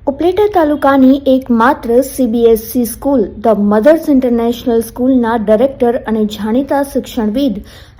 ઉપલેટા તાલુકાની એકમાત્ર CBSE school the mothers international સ્કૂલના ડાયરેક્ટર અને જાણીતા શિક્ષણવિદ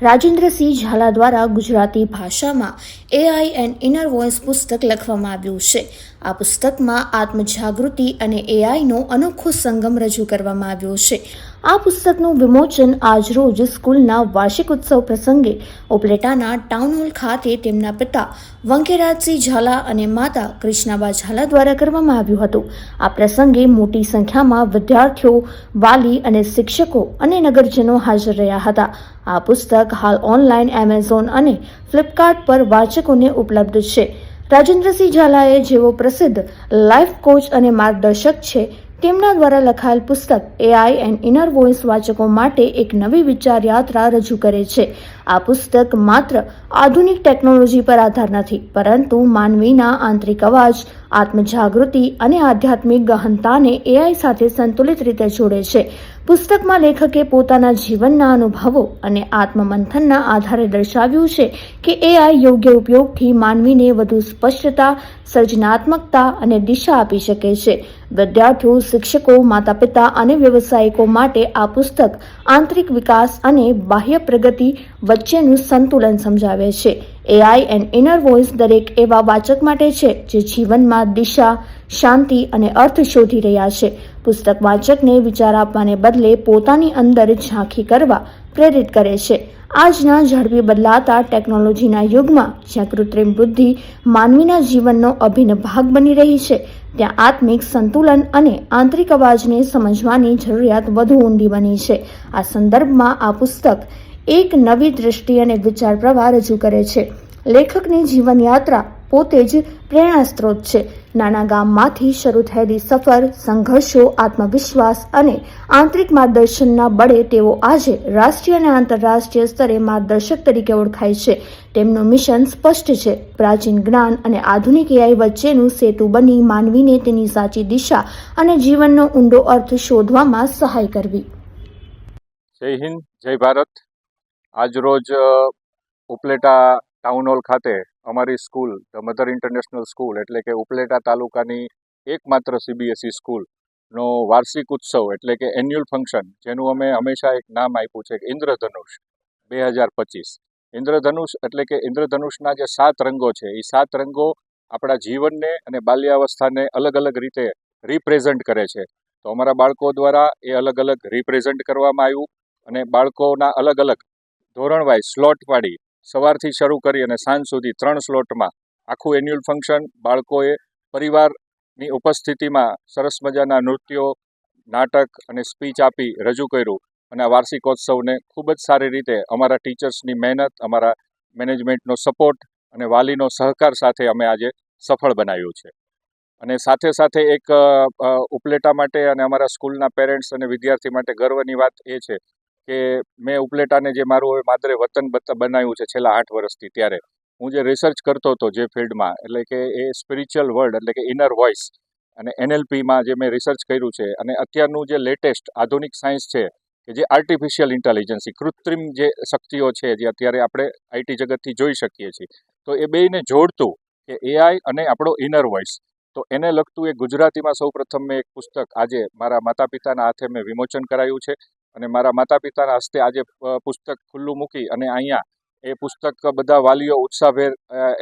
રાજેન્દ્રસિંહ ઝાલા દ્વારા ગુજરાતી ભાષામાં એઆઈ એન્ડ ઇનર વોઇસ પુસ્તક લખવામાં આવ્યું છે. આ પુસ્તકમાં આત્મજાગૃતિ અને એઆઈનો અનોખો સંગમ રજૂ કરવામાં આવ્યો છે. આ પુસ્તકનું વિમોચન આજરોજ સ્કૂલના વાર્ષિક ઉત્સવ પ્રસંગે ઉપલેટાના ટાઉન હોલ ખાતે તેમના પિતા વંકેરાજસિંહ ઝાલા અને માતા કૃષ્ણાબા ઝાલા દ્વારા કરવામાં આવ્યું હતું. આ પ્રસંગે મોટી સંખ્યામાં વિદ્યાર્થીઓ, વાલી અને શિક્ષકો અને નગરજનો હાજર રહ્યા હતા. આ પુસ્તક હાલ ઓનલાઈન એમેઝોન અને ફ્લિપકાર્ટ પર વાચકોને ઉપલબ્ધ છે. રાજેન્દ્રસિંહ ઝાલાએ જેઓ પ્રસિદ્ધ લાઈફ કોચ અને માર્ગદર્શક છે, તેમના દ્વારા લખાયેલ પુસ્તક એઆઈ એન્ડ ઇનર વોઇસ વાચકો માટે એક નવી વિચાર યાત્રા રજૂ કરે છે. આ પુસ્તક માત્ર આધુનિક ટેકનોલોજી પર આધાર નથી, પરંતુ માનવીના આંતરિક અવાજ, આત્મજાગૃતિ અને આધ્યાત્મિક ગહનતાને એઆઈ સાથે સંતુલિત રીતે જોડે છે. પુસ્તકમાં લેખકે પોતાના જીવનના અનુભવો અને આત્મમંથનના આધારે દર્શાવ્યું છે કે એઆઈ યોગ્ય ઉપયોગથી માનવીને વધુ સ્પષ્ટતા, સર્જનાત્મકતા અને દિશા આપી શકે છે. વિદ્યાર્થીઓ, શિક્ષકો, માતા-પિતા અને વ્યવસાયિકો માટે આ પુસ્તક આંતરિક વિકાસ અને બાહ્ય પ્રગતિ વચ્ચેનું સંતુલન સમજાવે છે. એઆઈ એન્ડ ઇનર વોઇસ દરેક એવા વાચક માટે છે જે જીવનમાં દિશા, શાંતિ અને અર્થ શોધી રહ્યા છે. પુસ્તક વાચકને વિચાર આપવાને બદલે પોતાની અંદર ઝાંખી કરવા પ્રેરિત કરે છે. આજના ઝડપી બદલાતા ટેકનોલોજીના યુગમાં જ્યાં કૃત્રિમ બુદ્ધિ માનવીના જીવનનો અભિન્ન ભાગ બની રહી છે, ત્યાં આત્મિક સંતુલન અને આંતરિક અવાજને સમજવાની જરૂરિયાત વધુ ઊંડી બની છે. આ સંદર્ભમાં આ પુસ્તક એક નવી દૃષ્ટિ અને વિચાર પ્રવાહ રજૂ કરે છે. લેખકની જીવનયાત્રા પોતે જ પ્રેરણા સ્ત્રોત છે. નાના ગામમાંથી શરૂ થયેલી સફર, સંઘર્ષો, આત્મવિશ્વાસ અને આંતરિક માર્ગદર્શનના બળે તેઓ આજે રાષ્ટ્રીય અને આંતરરાષ્ટ્રીય સ્તરે માર્ગદર્શક તરીકે ઓળખાય છે. તેમનું મિશન સ્પષ્ટ છે: પ્રાચીન જ્ઞાન અને આધુનિક એઆઈ વચ્ચેનું સેતુ બની માનવીને તેની સાચી દિશા અને જીવનનો ઊંડો અર્થ શોધવામાં સહાય કરવી. જય હિન્દ, જય ભારત. આજરોજ ઉપલેટા ટાઉન હોલ ખાતે અમારી school the mother international school એટલે કે ઉપલેટા તાલુકાની એકમાત્ર સીબીએસઈ સ્કૂલનો વાર્ષિક ઉત્સવ એટલે કે એન્યુઅલ ફંક્શન, જેનું અમે હંમેશા એક નામ આપ્યું છે કે ઇન્દ્રધનુષ 2025. ઇન્દ્રધનુષ એટલે કે ઇન્દ્રધનુષના જે 7 રંગો છે, એ 7 રંગો આપણા જીવનને અને બાલ્યાવસ્થાને અલગ અલગ રીતે રિપ્રેઝન્ટ કરે છે. તો અમારા બાળકો દ્વારા એ અલગ અલગ રિપ્રેઝન્ટ કરવામાં આવ્યું અને બાળકોના અલગ અલગ ધોરણ વાઇઝ સ્લોટ પાડી સવારથી શરૂ કરી અને સાંજ સુધી 3 સ્લોટમાં આખું એન્યુઅલ ફંક્શન બાળકોએ પરિવારની ઉપસ્થિતિમાં સરસ મજાના નૃત્યો, નાટક અને સ્પીચ આપી રજૂ કર્યું અને આ વાર્ષિકોત્સવને ખૂબ જ સારી રીતે અમારા ટીચર્સની મહેનત, અમારા મેનેજમેન્ટનો સપોર્ટ અને વાલીનો સહકાર સાથે અમે આજે સફળ બનાવ્યું છે. અને સાથે સાથે એક ઉપલેટા માટે અને અમારા સ્કૂલના પેરેન્ટ્સ અને વિદ્યાર્થી માટે ગર્વની વાત એ છે કે મેં ઉપલેટાને જે મારું માદરે વતન બનાવ્યું છે છેલ્લા 8 વર્ષથી, ત્યારે હું જે રિસર્ચ કરતો હતો જે ફિલ્ડમાં, એટલે કે એ સ્પિરિચ્યુઅલ વર્લ્ડ એટલે કે ઇનર વોઇસ અને એનએલપીમાં જે મેં રિસર્ચ કર્યું છે અને અત્યારનું જે લેટેસ્ટ આધુનિક સાયન્સ છે કે જે આર્ટિફિશિયલ ઇન્ટેલિજન્સ, કૃત્રિમ જે શક્તિઓ છે જે અત્યારે આપણે આઈટી જગતથી જોઈ શકીએ છીએ, તો એ બેયને જોડતું કે એઆઈ અને આપણો ઇનર વોઇસ, તો એને લગતું એક ગુજરાતીમાં સૌપ્રથમ મેં એક પુસ્તક આજે મારા માતા પિતાના હાથે મેં વિમોચન કરાયું છે. અને મારા માતા પિતાના હસ્તે આજે પુસ્તક ખુલ્લું મૂકી અને અહીંયા એ પુસ્તક બધા વાલીઓ ઉત્સાહભેર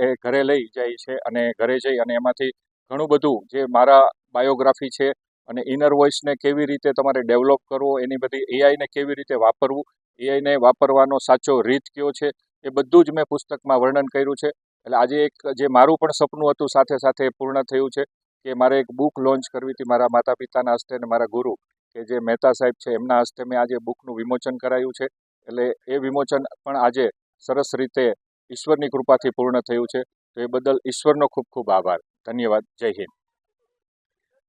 એ ઘરે લઈ જાય છે અને ઘરે જઈ અને એમાંથી ઘણું બધું જે મારા બાયોગ્રાફી છે અને ઇનર વોઇસને કેવી રીતે તમારે ડેવલપ કરવો, એની બધી એઆઈને કેવી રીતે વાપરવું, એઆઈને વાપરવાનો સાચો રીત કયો છે, એ બધું જ મેં પુસ્તકમાં વર્ણન કર્યું છે. એટલે આજે એક જે મારું પણ સપનું હતું સાથે સાથે પૂર્ણ થયું છે કે મારે એક બુક લોન્ચ કરવી હતી મારા માતા પિતાના હસ્તે અને મારા ગુરુ કે જે મહેતા સાહેબ છે એમના હસ્તે મેં આજે બુકનું વિમોચન કરાયું છે. એટલે એ વિમોચન પણ આજે સરસ રીતે ઈશ્વરની કૃપાથી પૂર્ણ થયું છે. તો એ બદલ ઈશ્વરનો ખૂબ ખૂબ આભાર. ધન્યવાદ. જય હિન્દ.